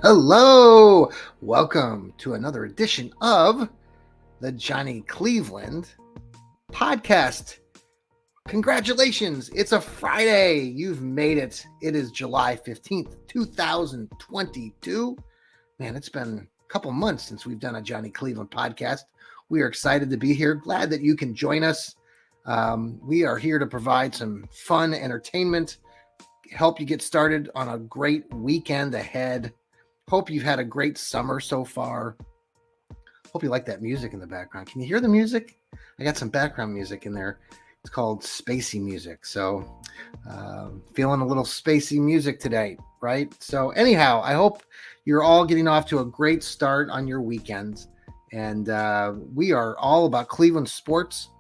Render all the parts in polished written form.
Hello, welcome to another edition of the Johnny Cleveland podcast. Congratulations, it's a Friday. You've made it. It is July 15th, 2022. Man, it's been a couple months since we've done a Johnny Cleveland podcast. We are excited to be here. Glad that you can join us. We are here to provide some fun entertainment, help you get started on a great weekend ahead. Hope you've had a great summer so far. Hope you like that music in the background. Can you hear the music? I got some background music in there. It's called spacey music. So, feeling a little spacey music today, right? So, anyhow, I hope you're all getting off to a great start on your weekends. And we are all about Cleveland sports.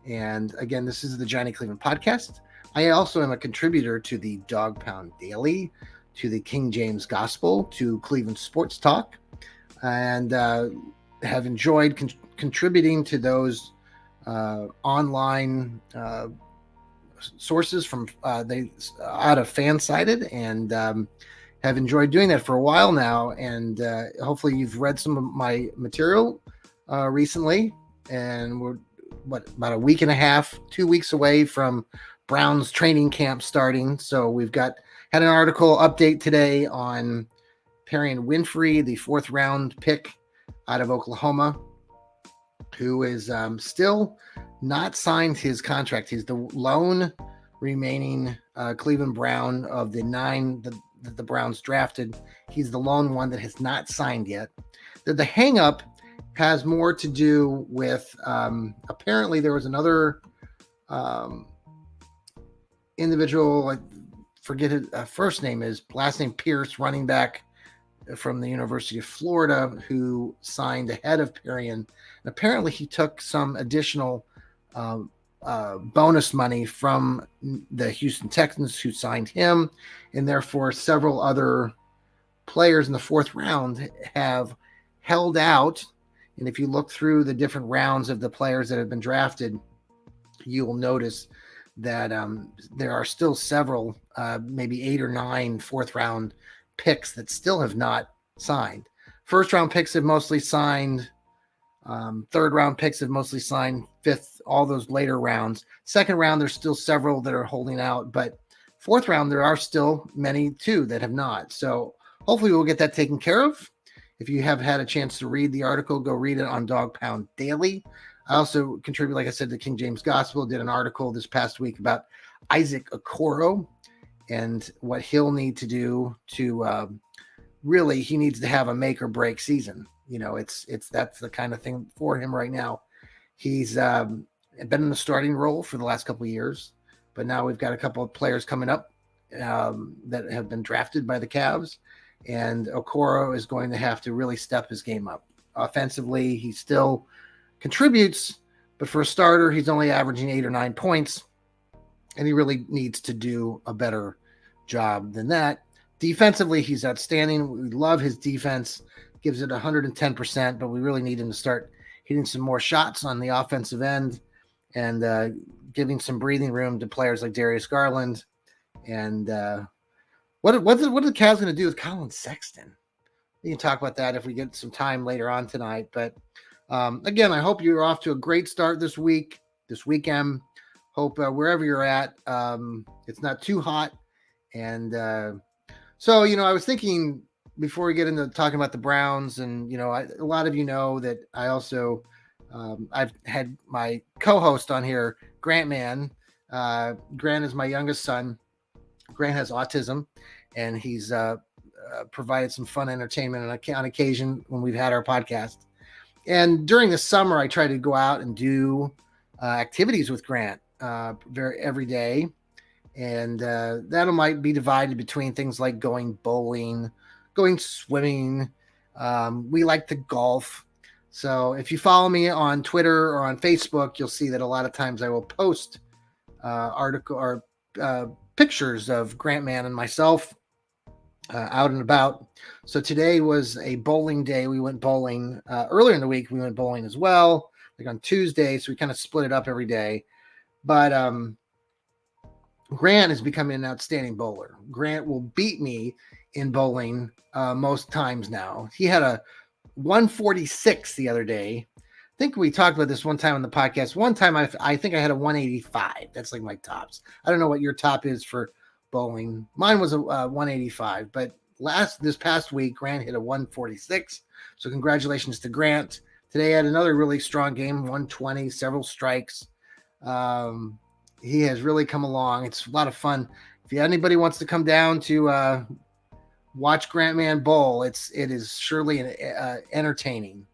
And again, this is the Johnny Cleveland podcast. I also am a contributor to the Dog Pound Daily, to the King James Gospel, to Cleveland Sports Talk, and have enjoyed contributing to those online sources from they out of Fansided, and have enjoyed doing that for a while now. And hopefully you've read some of my material recently. And we're about a week and a half, 2 weeks away from Browns training camp starting. So we've had an article update today on Perrion Winfrey, the 4th round pick out of Oklahoma, who is still not signed his contract. He's the lone remaining Cleveland Brown of the 9 that the Browns drafted. He's the lone one that has not signed yet. The hang up has more to do with apparently there was another individual, I forget his first name is, last name Pierce, running back from the University of Florida, who signed ahead of Perrion. And apparently he took some additional bonus money from the Houston Texans, who signed him, and therefore several other players in the 4th round have held out. And if you look through the different rounds of the players that have been drafted, you will notice that there are still several, maybe 8 or 9 4th round picks that still have not signed. 1st round picks have mostly signed. 3rd round picks have mostly signed. 5th, all those later rounds. 2nd round, there's still several that are holding out. But 4th round, there are still many too that have not. So hopefully we'll get that taken care of. If you have had a chance to read the article, go read it on Dog Pound Daily. I also contribute, like I said, to King James Gospel. Did an article this past week about Isaac Okoro and what he'll need to do to really, he needs to have a make or break season. You know, that's the kind of thing for him right now. He's been in the starting role for the last couple of years, but now we've got a couple of players coming up that have been drafted by the Cavs, and Okoro is going to have to really step his game up. Offensively, he still contributes, but for a starter, he's only averaging 8 or 9 points, and he really needs to do a better job than that. Defensively, he's outstanding. We love his defense, gives it 110%, but we really need him to start hitting some more shots on the offensive end and giving some breathing room to players like Darius Garland. And what are the Cavs going to do with Colin Sexton? We can talk about that if we get some time later on tonight. But again, I hope you're off to a great start this weekend. Hope wherever you're at, it's not too hot. And so, I was thinking before we get into talking about the Browns, and, a lot of you know that I also, I've had my co-host on here, Grant Man. Grant is my youngest son. Grant has autism, and he's provided some fun entertainment on occasion when we've had our podcast. And during the summer, I try to go out and do activities with Grant every day. And that might be divided between things like going bowling, going swimming. We like to golf. So if you follow me on Twitter or on Facebook, you'll see that a lot of times I will post article or pictures of Grant Man and myself out and about. So today was a bowling day. We went bowling earlier in the week. We went bowling as well, like on Tuesday. So we kind of split it up every day. But Grant is becoming an outstanding bowler. Grant will beat me in bowling most times now. He had a 146 the other day. I think we talked about this one time on the podcast. One time I think I had a 185. That's like my tops. I don't know what your top is for bowling. Mine was a 185, but this past week, Grant hit a 146. So congratulations to Grant. Today I had another really strong game, 120, several strikes. He has really come along. It's a lot of fun. If anybody wants to come down to watch Grant Man bowl, it is surely entertaining,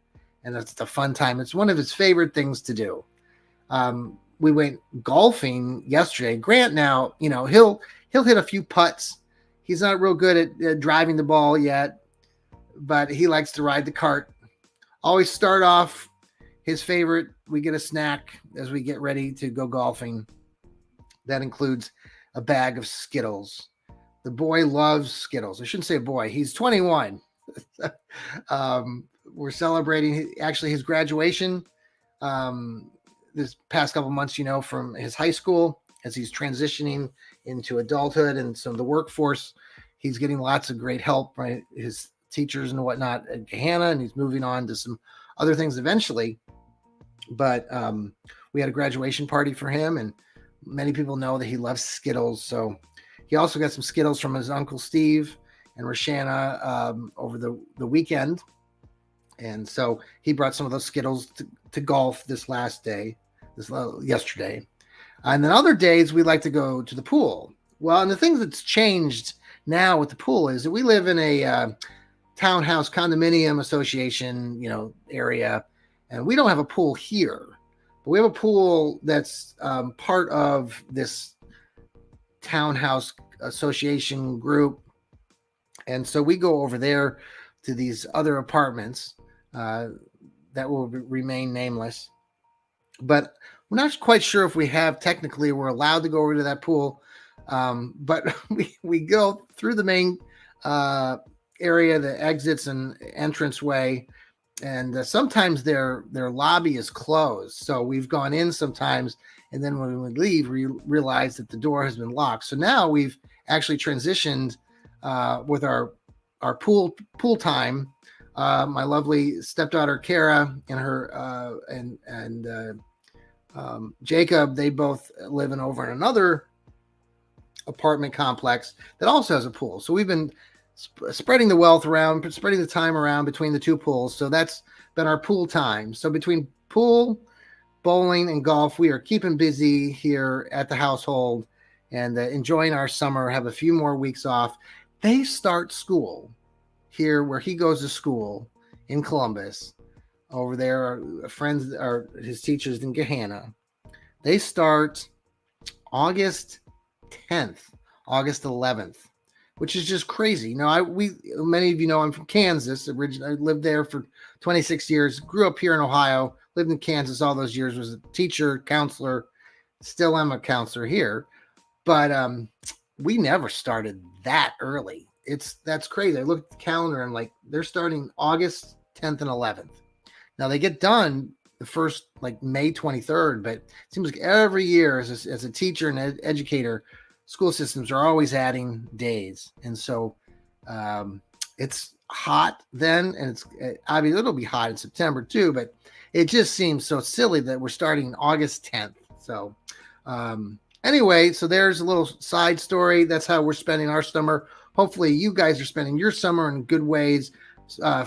and it's a fun time. It's one of his favorite things to do. We went golfing yesterday. Grant now, he'll hit a few putts. He's not real good at driving the ball yet, but he likes to ride the cart. Always start off his favorite. We get a snack as we get ready to go golfing. That includes a bag of Skittles. The boy loves Skittles. I shouldn't say boy. He's 21. We're celebrating his graduation this past couple months, from his high school as he's transitioning into adulthood and some of the workforce. He's getting lots of great help, right? His teachers and whatnot at Gahanna, and he's moving on to some other things eventually. But we had a graduation party for him, and many people know that he loves Skittles. So he also got some Skittles from his Uncle Steve and Roshana over the weekend. And so he brought some of those Skittles to golf yesterday. And then other days we like to go to the pool. Well, and the thing that's changed now with the pool is that we live in a townhouse condominium association, area, and we don't have a pool here, but we have a pool that's part of this townhouse association group. And so we go over there to these other apartments that will remain nameless, but we're not quite sure if we're allowed to go over to that pool. But we go through the main area, the exits and entranceway, and sometimes their lobby is closed. So we've gone in sometimes, and then when we leave, we realize that the door has been locked. So now we've actually transitioned with our pool time. My lovely stepdaughter Kara and her and Jacob, they both live over in another apartment complex that also has a pool. So we've been spreading the wealth around, spreading the time around between the two pools. So that's been our pool time. So between pool, bowling, and golf, we are keeping busy here at the household and enjoying our summer, have a few more weeks off. They start school here where he goes to school in Columbus. Over there, our friends are his teachers in Gahanna. They start August 10th, August 11th, which is just crazy. Many of you know I'm from Kansas. Originally, I lived there for 26 years. Grew up here in Ohio. Lived in Kansas all those years. Was a teacher, counselor. Still am a counselor here, but we never started that early. That's crazy. I looked at the calendar and they're starting August 10th and 11th. Now they get done the first May 23rd, but it seems like every year as a teacher and educator, school systems are always adding days. And so it's hot then, and obviously it'll be hot in September too, but it just seems so silly that we're starting August 10th. So anyway, so there's a little side story. That's how we're spending our summer. Hopefully you guys are spending your summer in good ways.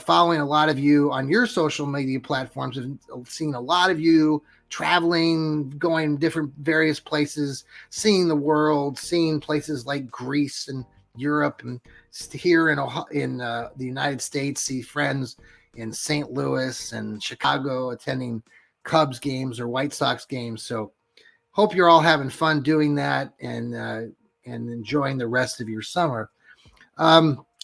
Following a lot of you on your social media platforms. I've seen a lot of you traveling, going different various places, seeing the world, seeing places like Greece and Europe, and here in the United States, see friends in St. Louis and Chicago attending Cubs games or White Sox games. So hope you're all having fun doing that and enjoying the rest of your summer.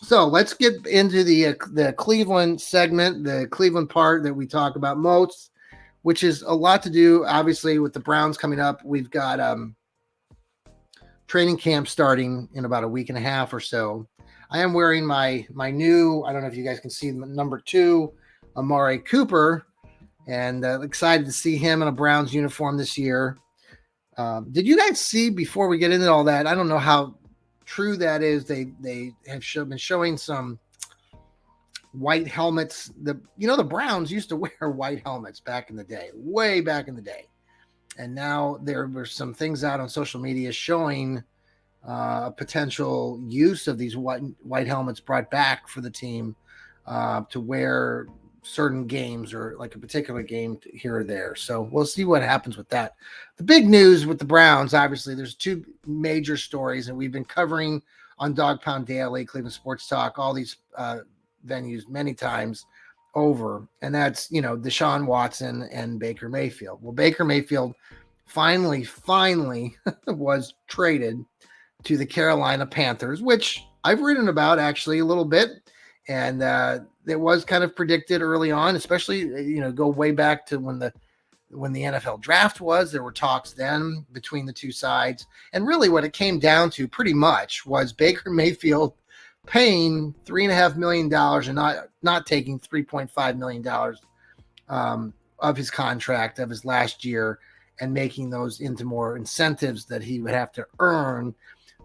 So let's get into the Cleveland segment, the Cleveland part that we talk about most, which is a lot to do, obviously, with the Browns coming up. We've got training camp starting in about a week and a half or so. I am wearing my new, I don't know if you guys can see, number 2, Amari Cooper, and excited to see him in a Browns uniform this year. Did you guys see, before we get into all that, I don't know how true that is, they have been showing some white helmets. The Browns used to wear white helmets back in the day, way back in the day, and now there were some things out on social media showing potential use of these white helmets brought back for the team to wear certain games, or like a particular game here or there. So we'll see what happens with that. The big news with the Browns, obviously, there's two major stories, and we've been covering on Dog Pound Daily, Cleveland Sports Talk, all these venues many times over, and that's Deshaun Watson and Baker Mayfield. Well, Baker Mayfield finally was traded to the Carolina Panthers, which I've written about actually a little bit, and it was kind of predicted early on, especially go way back to when the NFL draft was. There were talks then between the two sides, and really what it came down to pretty much was Baker Mayfield paying $3.5 million and not taking $3.5 million of his contract of his last year, and making those into more incentives that he would have to earn.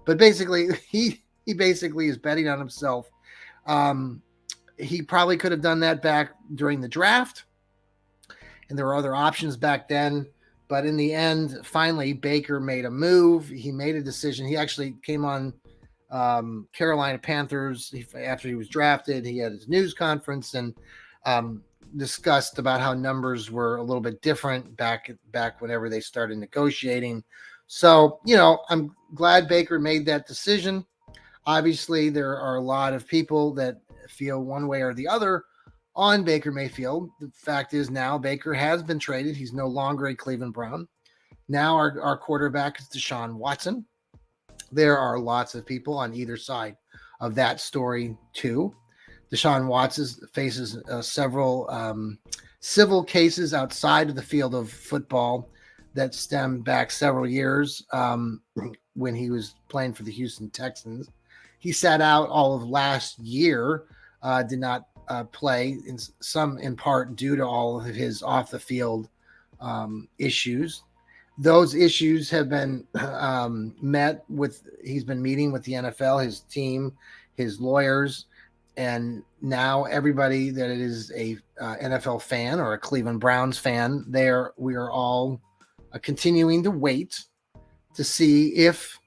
But basically, he basically is betting on himself. He probably could have done that back during the draft, and there were other options back then. But in the end, finally, Baker made a move. He made a decision. He actually came on Carolina Panthers after he was drafted. He had his news conference and discussed about how numbers were a little bit different back whenever they started negotiating. So, I'm glad Baker made that decision. Obviously, there are a lot of people that feel one way or the other on Baker Mayfield. The fact is, now Baker has been traded. He's no longer a Cleveland Brown. Now our quarterback is Deshaun Watson. There are lots of people on either side of that story too. Deshaun Watson faces several civil cases outside of the field of football that stem back several years when he was playing for the Houston Texans. He sat out all of last year, did not play, in part due to all of his off the field issues. Those issues have been met with. He's been meeting with the NFL, his team, his lawyers, and now everybody that is a NFL fan or a Cleveland Browns fan, we are all continuing to wait to see if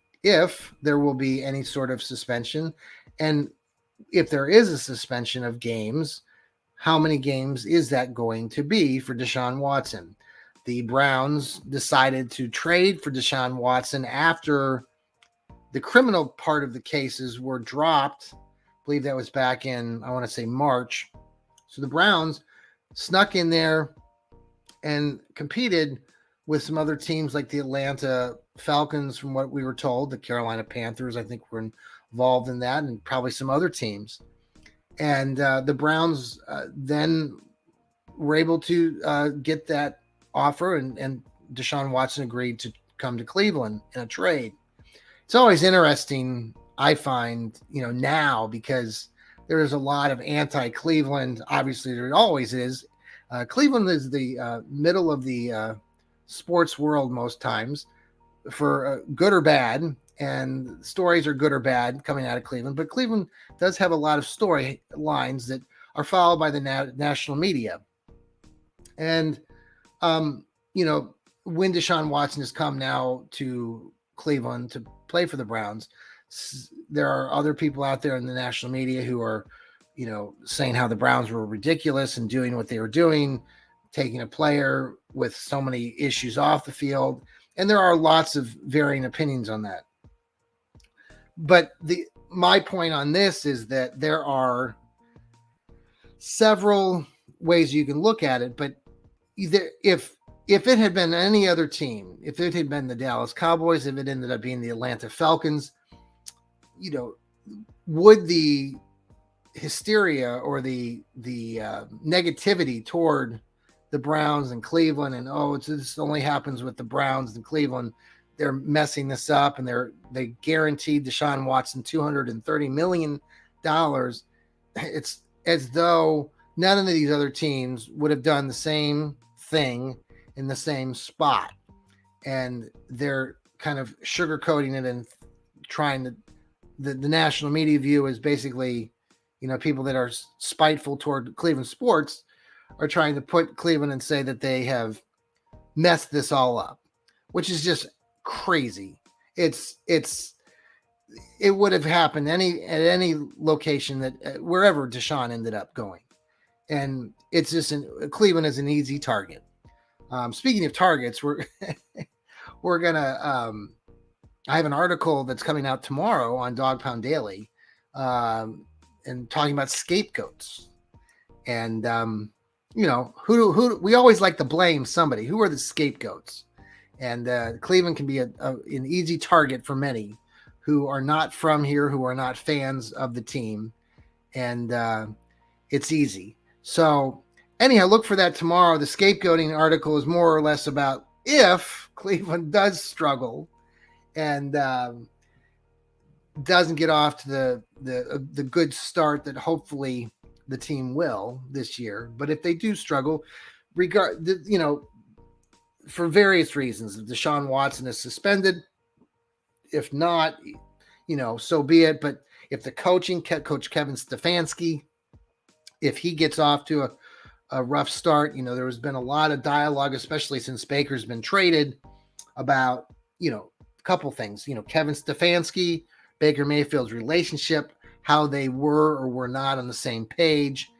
there will be any sort of suspension, and if there is a suspension of games, how many games is that going to be for Deshaun Watson? The Browns decided to trade for Deshaun Watson after the criminal part of the cases were dropped. I believe that was back in, I want to say, March. So the Browns snuck in there and competed with some other teams like the Atlanta Falcons, from what we were told. The Carolina Panthers, I think, were involved in that, and probably some other teams. And the Browns then were able to get that offer, and Deshaun Watson agreed to come to Cleveland in a trade. It's always interesting, I find, now, because there is a lot of anti-Cleveland. Obviously, there always is. Cleveland is the middle of the sports world most times, for good or bad, and stories are good or bad coming out of Cleveland. But Cleveland does have a lot of storylines that are followed by the national media. And, when Deshaun Watson has come now to Cleveland to play for the Browns, there are other people out there in the national media who are, saying how the Browns were ridiculous and doing what they were doing, taking a player with so many issues off the field. And there are lots of varying opinions on that. But my point on this is that there are several ways you can look at it. But either if it had been any other team, if it had been the Dallas Cowboys, if it ended up being the Atlanta Falcons, would the hysteria or the negativity toward the Browns and Cleveland, and this only happens with the Browns and Cleveland, they're messing this up, and they guaranteed Deshaun Watson $230 million. It's as though none of these other teams would have done the same thing in the same spot, and they're kind of sugarcoating it and trying to the national media view is basically, people that are spiteful toward Cleveland sports are trying to put Cleveland and say that they have messed this all up, which is just crazy. It would have happened at any location that wherever Deshaun ended up going, and it's just Cleveland is an easy target. Speaking of targets, we're gonna. I have an article that's coming out tomorrow on Dog Pound Daily, and talking about scapegoats, and who we always like to blame somebody. Who are the scapegoats? And Cleveland can be an easy target for many who are not from here, who are not fans of the team, and it's easy. So anyhow, look for that tomorrow. The scapegoating article is more or less about if Cleveland does struggle and doesn't get off to the good start that hopefully the team will this year. But if they do struggle, for various reasons, if Deshaun Watson is suspended, if not, so be it. But if the coach Kevin Stefanski, if he gets off to a rough start, there has been a lot of dialogue, especially since Baker's been traded, about, a couple things, Kevin Stefanski, Baker Mayfield's relationship, how they were or were not on the same page.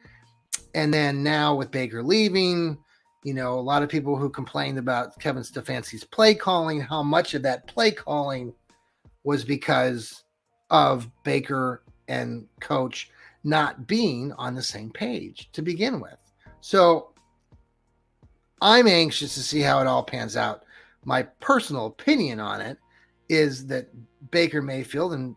And then now with Baker leaving, a lot of people who complained about Kevin Stefanski's play calling, how much of that play calling was because of Baker and coach not being on the same page to begin with. So I'm anxious to see how it all pans out. My personal opinion on it is that Baker Mayfield and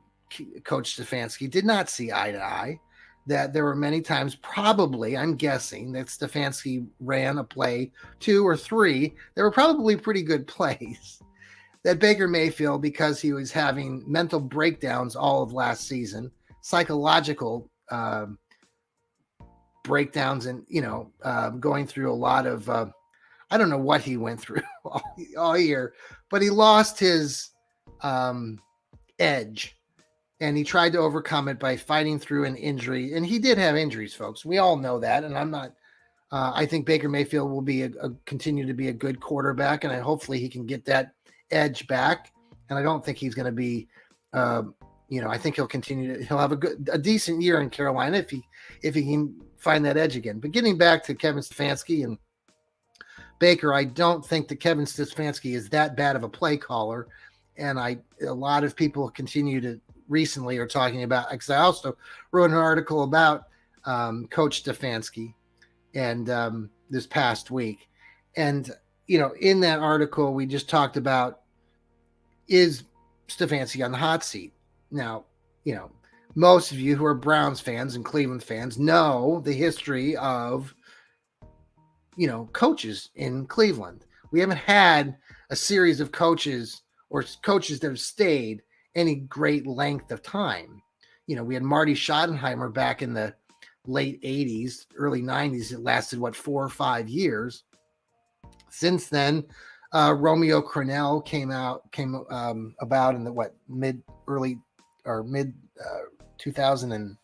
Coach Stefanski did not see eye to eye, that there were many times, probably, I'm guessing, that Stefanski ran a play 2 or 3. They were probably pretty good plays. That Baker Mayfield, because he was having mental breakdowns all of last season, psychological breakdowns, and, going through a lot of, I don't know what he went through all year, but he lost his edge. And he tried to overcome it by fighting through an injury. And he did have injuries, folks. We all know that. And I'm not, I think Baker Mayfield will be continue to be a good quarterback. And hopefully he can get that edge back. And I don't think he's going to be, I think he'll have a decent year in Carolina if he can find that edge again. But getting back to Kevin Stefanski and Baker, I don't think that Kevin Stefanski is that bad of a play caller. And a lot of people recently are talking about, because I also wrote an article about Coach Stefanski and this past week. And, in that article, we just talked about, is Stefanski on the hot seat? Now, most of you who are Browns fans and Cleveland fans know the history of, coaches in Cleveland. We haven't had a series of coaches or coaches that have stayed any great length of time. We had Marty Schottenheimer back in the late 80s, early 90s. It lasted, 4 or 5 years. Since then, Romeo Crennel came about in the mid 2000 and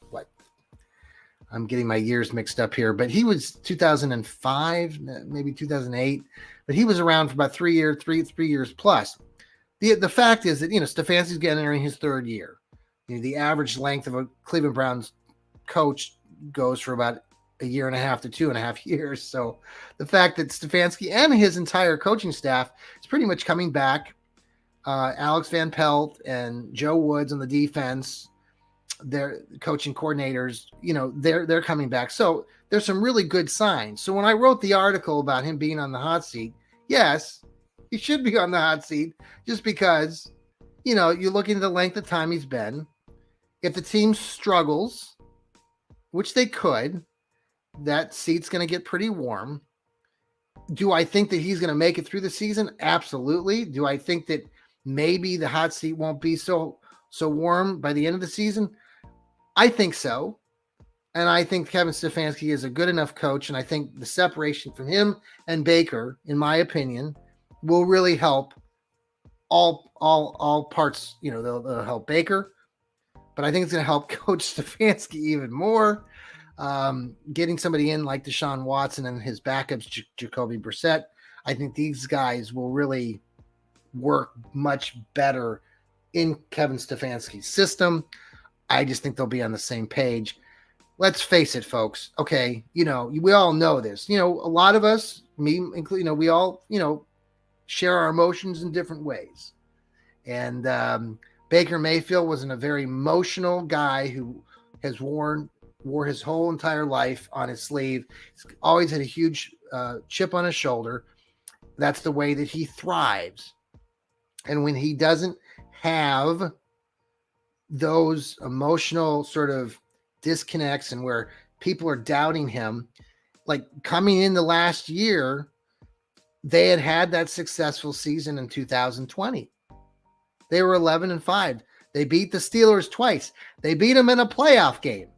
I'm getting my years mixed up here, but he was 2005, maybe 2008, but he was around for about 3 years plus. The fact is that, Stefanski's entering his 3rd year. The average length of a Cleveland Browns coach goes for about 1.5 years to 2.5 years. So the fact that Stefanski and his entire coaching staff is pretty much coming back, Alex Van Pelt and Joe Woods on the defense, their coaching coordinators, they're coming back. So there's some really good signs. So when I wrote the article about him being on the hot seat, yes, he should be on the hot seat, just because, you look into the length of time he's been. If the team struggles, which they could, that seat's going to get pretty warm. Do I think that he's going to make it through the season? Absolutely. Do I think that maybe the hot seat won't be so warm by the end of the season? I think so. And I think Kevin Stefanski is a good enough coach. And I think the separation from him and Baker, in my opinion, will really help all parts. They'll help Baker, but I think it's going to help Coach Stefanski even more. Getting somebody in like Deshaun Watson and his backups, Jacoby Brissett, I think these guys will really work much better in Kevin Stefanski's system. I just think they'll be on the same page. Let's face it, folks. Okay, we all know this. A lot of us, me including, we all, share our emotions in different ways. And Baker Mayfield wasn't a very emotional guy who has wore his whole entire life on his sleeve. He's always had a huge chip on his shoulder. That's the way that he thrives. And when he doesn't have those emotional sort of disconnects and where people are doubting him, like coming in the last year, they had that successful season in 2020. They were 11-5. They beat the Steelers twice. They beat them in a playoff game.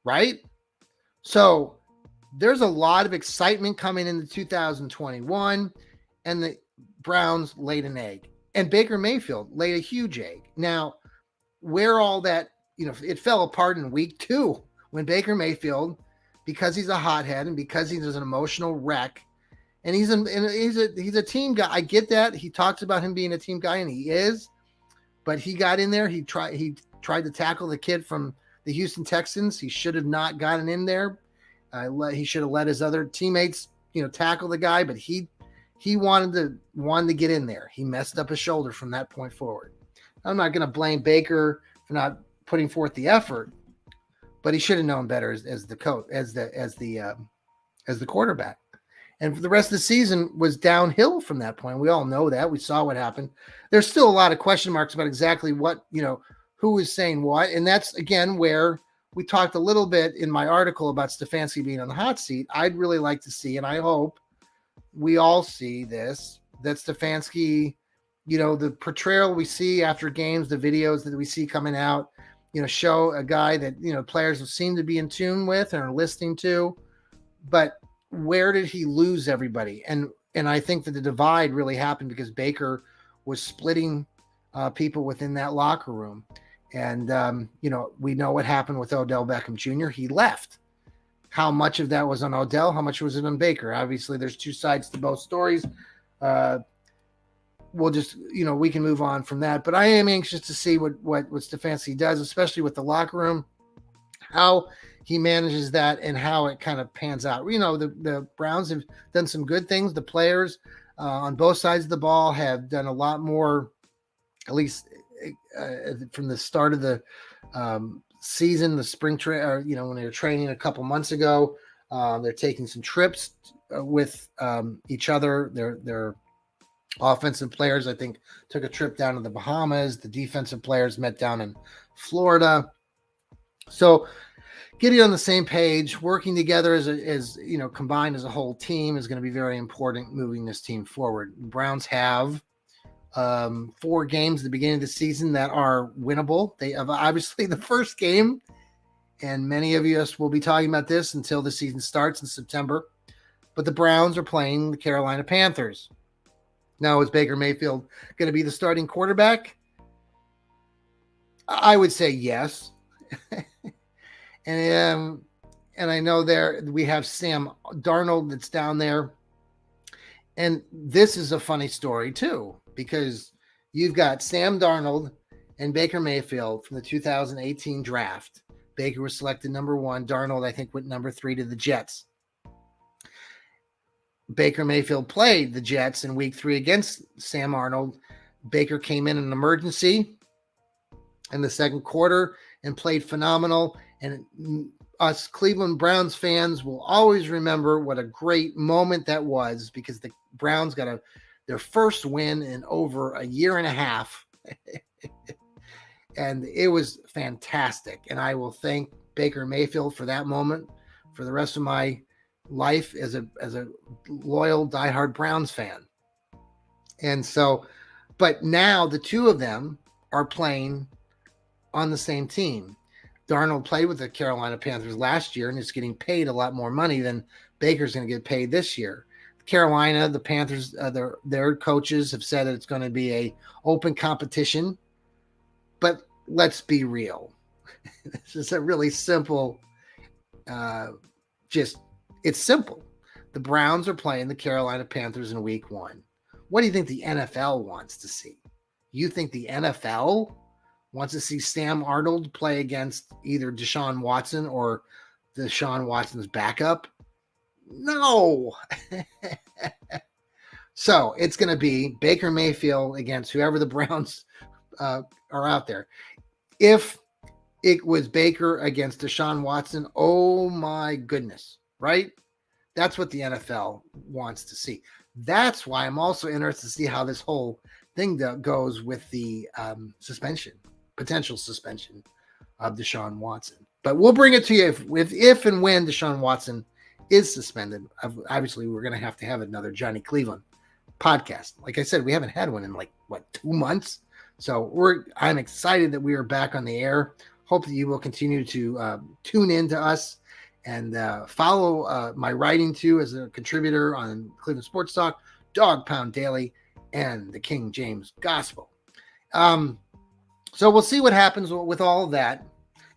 Right? So there's a lot of excitement coming into 2021, and the Browns laid an egg. And Baker Mayfield laid a huge egg. Now, where all that, it fell apart in week 2 when Baker Mayfield, because he's a hothead and because he's an emotional wreck, and he's a team guy. I get that. He talks about him being a team guy, and he is. But he got in there. He tried to tackle the kid from the Houston Texans. He should have not gotten in there. He should have let his other teammates, tackle the guy. But he wanted to get in there. He messed up his shoulder from that point forward. I'm not going to blame Baker for not putting forth the effort, but he should have known better as the coach, as the quarterback. And for the rest of the season was downhill from that point. We all know that. We saw what happened. There's still a lot of question marks about exactly what, who is saying what. And that's, again, where we talked a little bit in my article about Stefanski being on the hot seat. I'd really like to see, and I hope we all see this, that Stefanski, the portrayal we see after games, the videos that we see coming out, show a guy that, players seem to be in tune with and are listening to. But where did he lose everybody? And I think that the divide really happened because Baker was splitting people within that locker room. And, we know what happened with Odell Beckham Jr. He left. How much of that was on Odell? How much was it on Baker? Obviously, there's two sides to both stories. We'll just, we can move on from that. But I am anxious to see what Stefanski does, especially with the locker room, how he manages that and how it kind of pans out. The Browns have done some good things. The players on both sides of the ball have done a lot more, at least from the start of the season, the spring when they were training a couple months ago. They're taking some trips with each other. Their offensive players, I think, took a trip down to the Bahamas. The defensive players met down in Florida. So getting on the same page, working together as combined as a whole team is going to be very important moving this team forward. The Browns have 4 games at the beginning of the season that are winnable. They have obviously the first game, and many of us will be talking about this until the season starts in September. But the Browns are playing the Carolina Panthers. Now, is Baker Mayfield going to be the starting quarterback? I would say yes. And I know we have Sam Darnold that's down there. And this is a funny story too, because you've got Sam Darnold and Baker Mayfield from the 2018 draft. Baker was selected number 1. Darnold, I think, went number 3 to the Jets. Baker Mayfield played the Jets in week 3 against Sam Darnold. Baker came in an emergency in the second quarter and played phenomenal. And us Cleveland Browns fans will always remember what a great moment that was, because the Browns got their first win in over a year and a half. And it was fantastic. And I will thank Baker Mayfield for that moment for the rest of my life as a loyal, diehard Browns fan. And so, but now the two of them are playing on the same team. Darnold played with the Carolina Panthers last year and is getting paid a lot more money than Baker's going to get paid this year. Carolina, the Panthers, their coaches have said that it's going to be a open competition. But let's be real. This is a really simple, just it's simple. The Browns are playing the Carolina Panthers in week 1. What do you think the NFL wants to see? You think the NFL wants to see Sam Arnold play against either Deshaun Watson or Deshaun Watson's backup? No. So it's going to be Baker Mayfield against whoever the Browns are out there. If it was Baker against Deshaun Watson, oh my goodness, right? That's what the NFL wants to see. That's why I'm also interested to see how this whole thing goes with the potential suspension of Deshaun Watson. But we'll bring it to you if and when Deshaun Watson is suspended. Obviously, we're going to have another Johnny Cleveland podcast. Like I said, we haven't had one in 2 months. So I'm excited that we are back on the air. Hope that you will continue to tune in to us and follow my writing too as a contributor on Cleveland Sports Talk, Dog Pound Daily, and the King James Gospel. So we'll see what happens with all of that.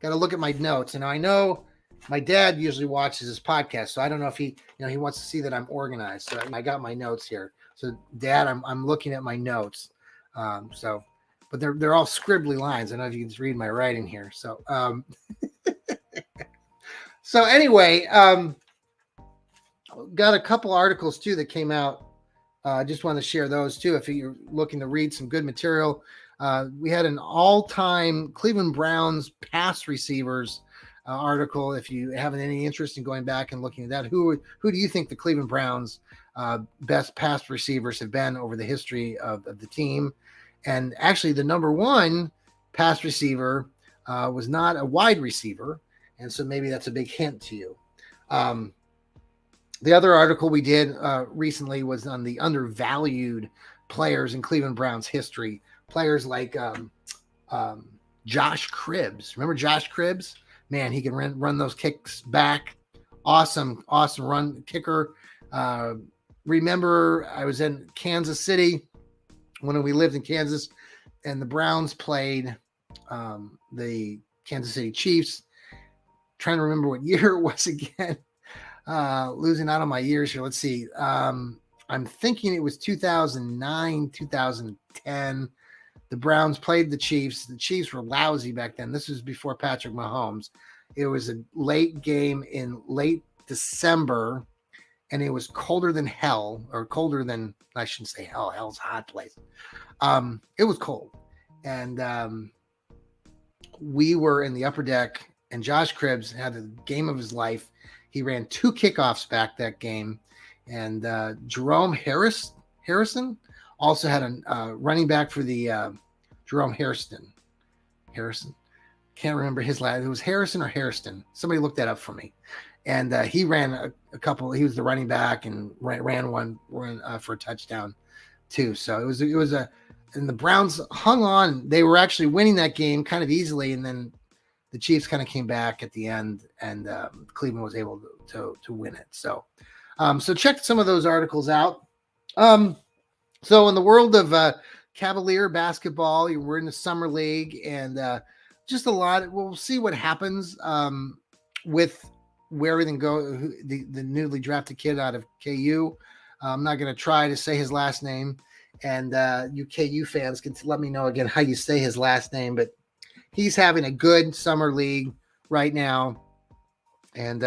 Got to look at my notes, and I know my dad usually watches this podcast, so I don't know if he wants to see that I'm organized. So I got my notes here. So Dad, I'm looking at my notes. But they're all scribbly lines. I don't know if you can just read my writing here. So so anyway, got a couple articles too that came out. I just want to share those too. If you're looking to read some good material, we had an all-time Cleveland Browns pass receivers article. If you have any interest in going back and looking at that, who do you think the Cleveland Browns best pass receivers have been over the history of the team? And actually, the number one pass receiver was not a wide receiver. And so maybe that's a big hint to you. The other article we did recently was on the undervalued players in Cleveland Browns history. Players like Josh Cribbs. Remember Josh Cribbs? Man, he can run those kicks back. Awesome run kicker. Remember, I was in Kansas City when we lived in Kansas, and the Browns played the Kansas City Chiefs. Trying to remember what year it was again. Losing out on my years here. Let's see. I'm thinking it was 2009, 2010. The Browns played the Chiefs. The Chiefs were lousy back then. This was before Patrick Mahomes. It was a late game in late December, and it was colder than hell, or colder than, I shouldn't say hell. Hell's a hot place. It was cold. And we were in the upper deck, and Josh Cribbs had the game of his life. He ran 2 kickoffs back that game. And Jerome Harrison also had a running back for the Jerome Harrison. Can't remember his last. It was Harrison or Hairston. Somebody looked that up for me. And he ran a couple. He was the running back and ran one for a touchdown too. So it was and the Browns hung on. They were actually winning that game kind of easily, and then the Chiefs kind of came back at the end, and Cleveland was able to win it. So check some of those articles out. So in the world of Cavalier basketball, we're in the summer league, and just a lot. We'll see what happens with where everything goes. The newly drafted kid out of KU. I'm not going to try to say his last name, and you KU fans can let me know again how you say his last name. But he's having a good summer league right now, and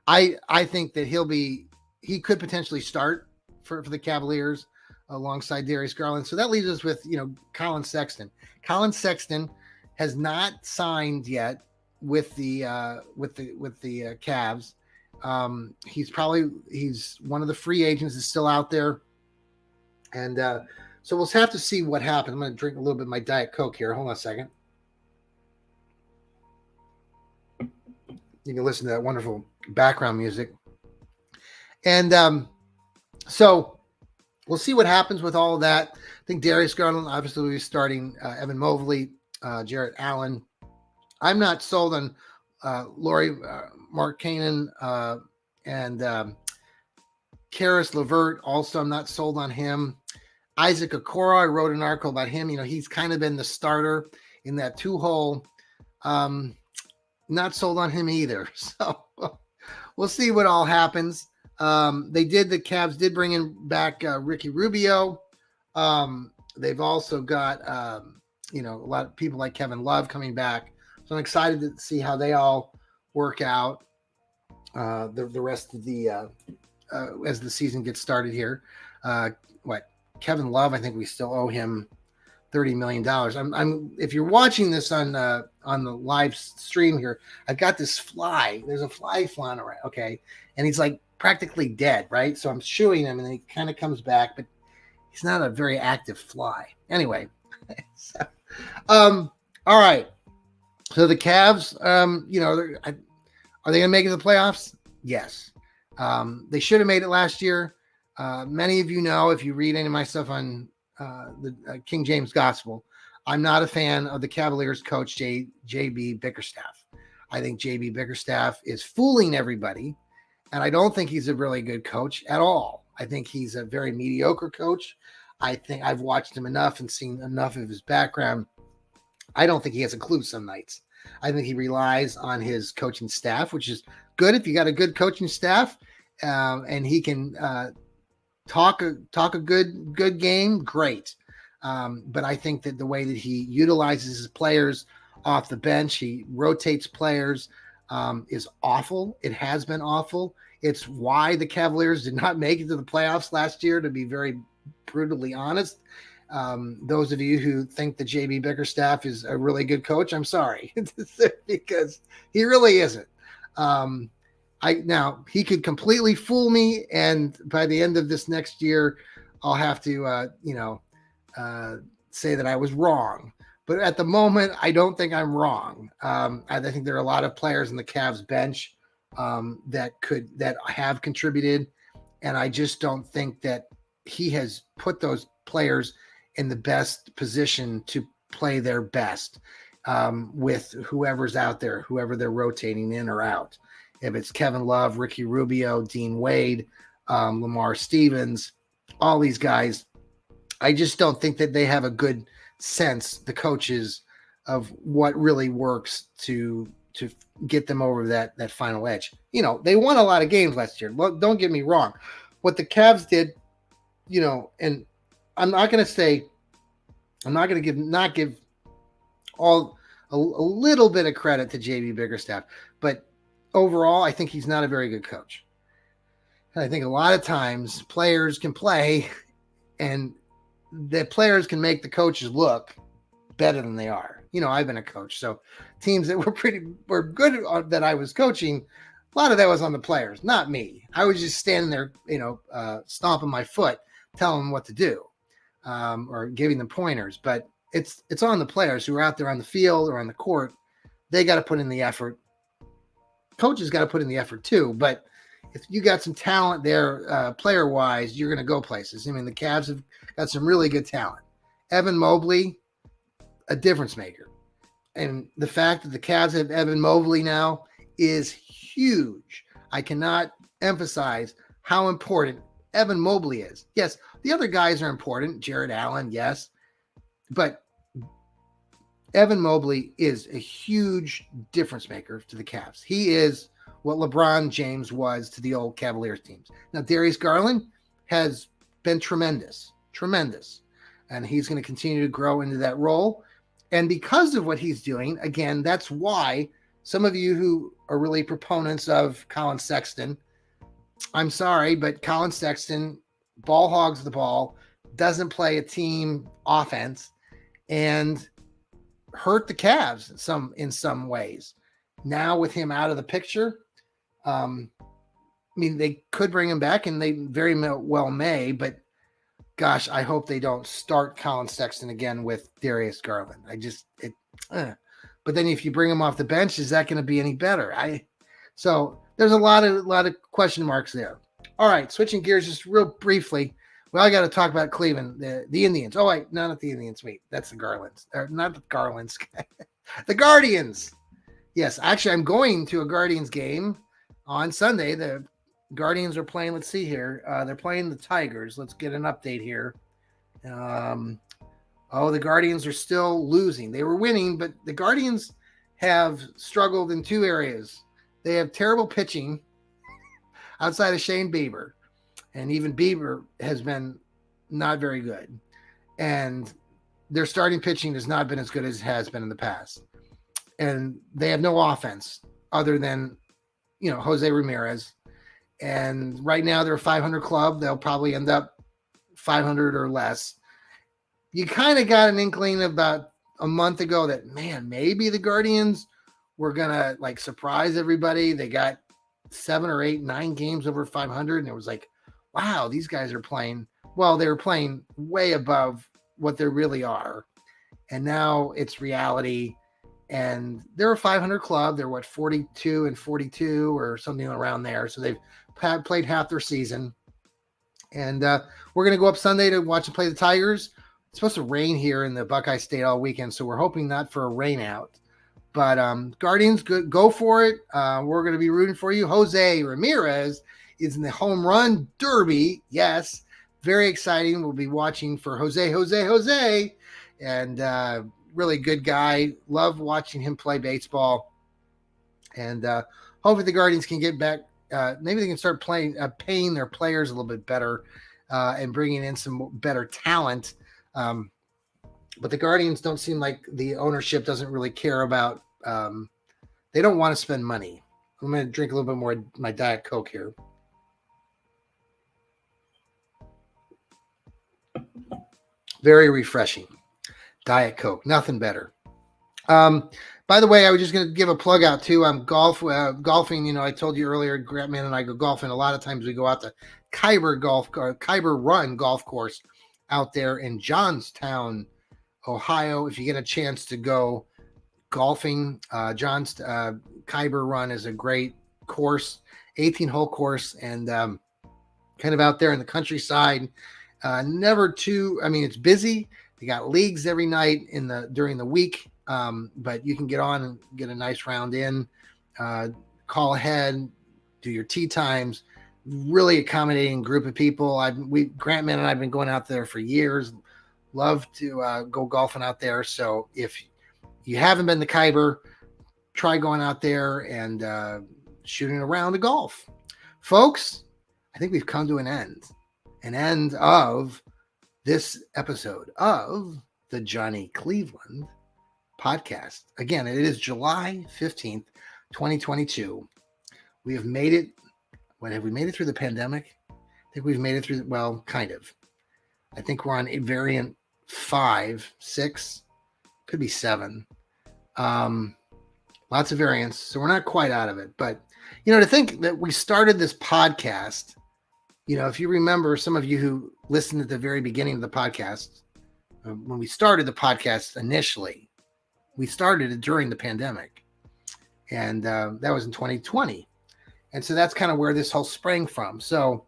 I think that he could potentially start for the Cavaliers alongside Darius Garland. So that leaves us with Colin Sexton. Colin Sexton has not signed yet with the Cavs. He's one of the free agents that's still out there, and so we'll have to see what happens. I'm going to drink a little bit of my Diet Coke here. Hold on a second. You can listen to that wonderful background music, and so we'll see what happens with all of that. I think Darius Garland obviously will be starting. Evan Mobley, Jarrett Allen. I'm not sold on Lauri Markkanen and Karis LeVert. Also, I'm not sold on him. Isaac Okoro, I wrote an article about him. He's kind of been the starter in that 2-hole. Not sold on him either. So we'll see what all happens. The Cavs did bring in back Ricky Rubio. They've also got, a lot of people like Kevin Love coming back. So I'm excited to see how they all work out the rest of the as the season gets started here. Kevin Love, I think we still owe him $30 million. I'm if you're watching this on the live stream here, I've got this fly. There's a fly flying around. Okay. And he's like practically dead. Right. So I'm shooing him and then he kind of comes back, but he's not a very active fly. Anyway. So, all right. So the Cavs, are they going to make it to the playoffs? Yes. They should have made it last year. Many of you know, if you read any of my stuff on the King James Gospel, I'm not a fan of the Cavaliers coach, J.B. Bickerstaff. I think J.B. Bickerstaff is fooling everybody, and I don't think he's a really good coach at all. I think he's a very mediocre coach. I think I've watched him enough and seen enough of his background. I don't think he has a clue some nights. I think he relies on his coaching staff, which is good if you got a good coaching staff, and he can talk a good game, great. But I think that the way that he utilizes his players off the bench, he rotates players, is awful. It has been awful. It's why the Cavaliers did not make it to the playoffs last year, to be very brutally honest. Those of you who think that JB Bickerstaff is a really good coach, I'm sorry, because he really isn't. Now he could completely fool me, and by the end of this next year, I'll have to, say that I was wrong. But at the moment, I don't think I'm wrong. I think there are a lot of players in the Cavs bench that have contributed, and I just don't think that he has put those players in the best position to play their best with whoever's out there, whoever they're rotating in or out. If it's Kevin Love, Ricky Rubio, Dean Wade, Lamar Stevens, all these guys, I just don't think that they have a good sense, the coaches, of what really works to get them over that final edge. They won a lot of games last year. Don't get me wrong. What the Cavs did, and I'm not going to give all a little bit of credit to JB Bickerstaff, but overall, I think he's not a very good coach. And I think a lot of times players can play, and the players can make the coaches look better than they are. I've been a coach, so teams that were good that I was coaching, a lot of that was on the players, not me. I was just standing there, stomping my foot, telling them what to do, or giving them pointers. But it's on the players who are out there on the field or on the court. They got to put in the effort. Coaches got to put in the effort too. But if you got some talent there, player-wise, you're going to go places. I mean, the Cavs have got some really good talent. Evan Mobley, a difference maker. And the fact that the Cavs have Evan Mobley now is huge. I cannot emphasize how important Evan Mobley is. Yes, the other guys are important. Jared Allen, yes. But Evan Mobley is a huge difference maker to the Cavs. He is what LeBron James was to the old Cavaliers teams. Now, Darius Garland has been tremendous. And he's going to continue to grow into that role. And because of what he's doing, again, that's why some of you who are really proponents of Colin Sexton, I'm sorry, but Colin Sexton ball hogs the ball, doesn't play a team offense, and hurt the Cavs in some ways. Now with him out of the picture, they could bring him back, and they very well may, but gosh, I hope they don't start Colin Sexton again with Darius Garland. But then if you bring him off the bench, is that going to be any better? So there's a lot of question marks there. All right, switching gears just real briefly. Well, I got to talk about Cleveland, the Indians. Oh, wait, no, not the Indians. Wait, that's the Garlands. Or not the Garlands. The Guardians. Yes, actually, I'm going to a Guardians game on Sunday. The Guardians are playing, let's see here. They're playing the Tigers. Let's get an update here. Oh, the Guardians are still losing. They were winning, but the Guardians have struggled in two areas. They have terrible pitching outside of Shane Bieber, and even Bieber has been not very good. And their starting pitching has not been as good as it has been in the past. And they have no offense other than, Jose Ramirez. And right now they're a 500 club. They'll probably end up 500 or less. You kind of got an inkling about a month ago that, man, maybe the Guardians were going to like surprise everybody. They got 7 or 8, 9 games over 500. And it was like, wow, these guys are playing. Well, they were playing way above what they really are. And now it's reality. And they're a 500 club. They're 42 and 42 or something around there. So they've played half their season. And we're going to go up Sunday to watch them play the Tigers. It's supposed to rain here in the Buckeye State all weekend, so we're hoping not for a rain out. But Guardians, go for it. We're going to be rooting for you. Jose Ramirez is in the home run derby. Yes, very exciting. We'll be watching for Jose. And really good guy. Love watching him play baseball. And hopefully the Guardians can get back. Maybe they can start paying their players a little bit better and bringing in some better talent. But the Guardians don't seem like the ownership doesn't really care about. They don't want to spend money. I'm going to drink a little bit more of my Diet Coke here. Very refreshing. Diet Coke, nothing better. By the way, I was just going to give a plug out too. I'm golfing. I told you earlier, Grantman and I go golfing. A lot of times we go out to Khyber Run golf course out there in Johnstown, Ohio. If you get a chance to go golfing, Khyber Run is a great course, 18-hole course, and kind of out there in the countryside. It's busy. They got leagues every night during the week, but you can get on and get a nice round in. Call ahead, do your tee times. Really accommodating group of people. Grantman and I have been going out there for years. Love to go golfing out there. So if you haven't been to Khyber, try going out there and shooting around the golf. Folks, I think we've come to an end of this episode of the Johnny Cleveland podcast. Again, it is July 15th, 2022. We have made it. Have we made it through the pandemic? I think we've made it through, well, kind of. I think we're on a variant 5, 6, could be 7. Lots of variants, so we're not quite out of it. But, to think that we started this podcast, if you remember, some of you who listened at the very beginning of the podcast, when we started the podcast initially, we started it during the pandemic. And that was in 2020. And so that's kind of where this whole sprang from. So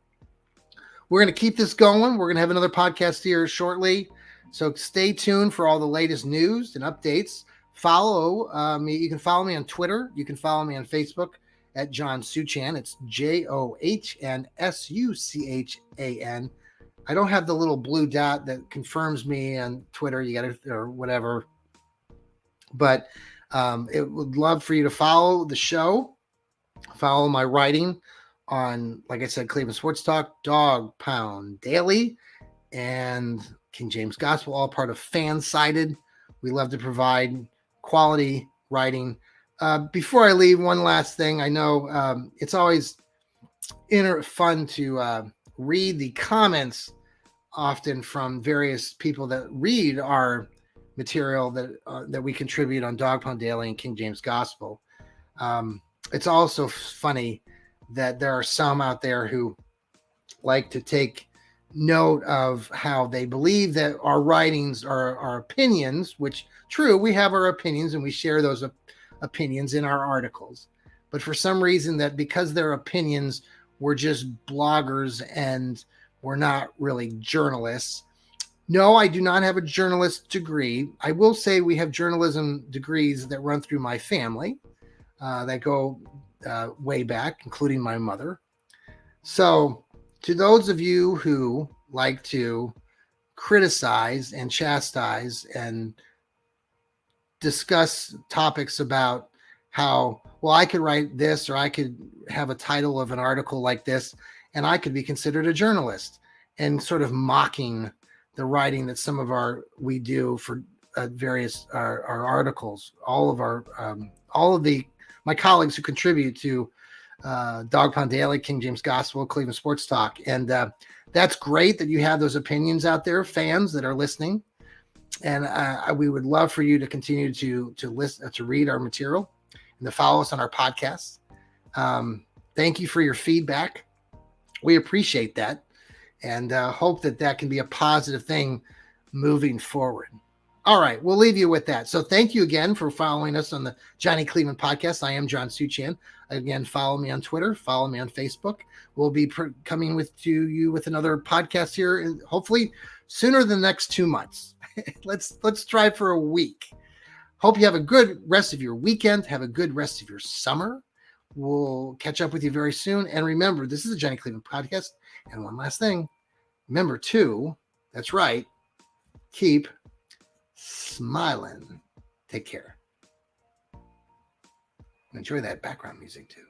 we're going to keep this going. We're going to have another podcast here shortly. So stay tuned for all the latest news and updates. Follow me. You can follow me on Twitter. You can follow me on Facebook at John Suchan. It's JOHNSUCHAN. I don't have the little blue dot that confirms me on Twitter. You got to, or whatever. But it would love for you to follow the show. Follow my writing on, like I said, Cleveland Sports Talk, Dog Pound Daily, and King James Gospel, all part of Fansided. We love to provide quality writing. Before I leave, one last thing. I know it's always fun to read the comments often from various people that read our material that we contribute on Dog Pound Daily and King James Gospel. It's also funny that there are some out there who like to take note of how they believe that our writings are our opinions, which true, we have our opinions and we share those opinions in our articles. But for some reason that because they're opinions, we're just bloggers and we're not really journalists. No, I do not have a journalist degree. I will say we have journalism degrees that run through my family. That go way back, including my mother. So to those of you who like to criticize and chastise and discuss topics about how, well, I could write this, or I could have a title of an article like this, and I could be considered a journalist, and sort of mocking the writing that some of we do for various our articles. All of my colleagues who contribute to Dog Pound Daily, King James Gospel, Cleveland Sports Talk, and that's great that you have those opinions out there, fans that are listening. And we would love for you to continue to listen, to read our material, and to follow us on our podcasts. Thank you for your feedback. We appreciate that, and hope that can be a positive thing moving forward. All right, we'll leave you with that. So thank you again for following us on the Johnny Cleveland podcast. I am John Suchan. Again, follow me on Twitter, follow me on Facebook. We'll be coming to you with another podcast here, hopefully sooner than the next 2 months. Let's try for a week. Hope you have a good rest of your weekend. Have a good rest of your summer. We'll catch up with you very soon. And remember, this is the Johnny Cleveland podcast. And one last thing, remember to, that's right, keep smiling. Take care. Enjoy that background music too.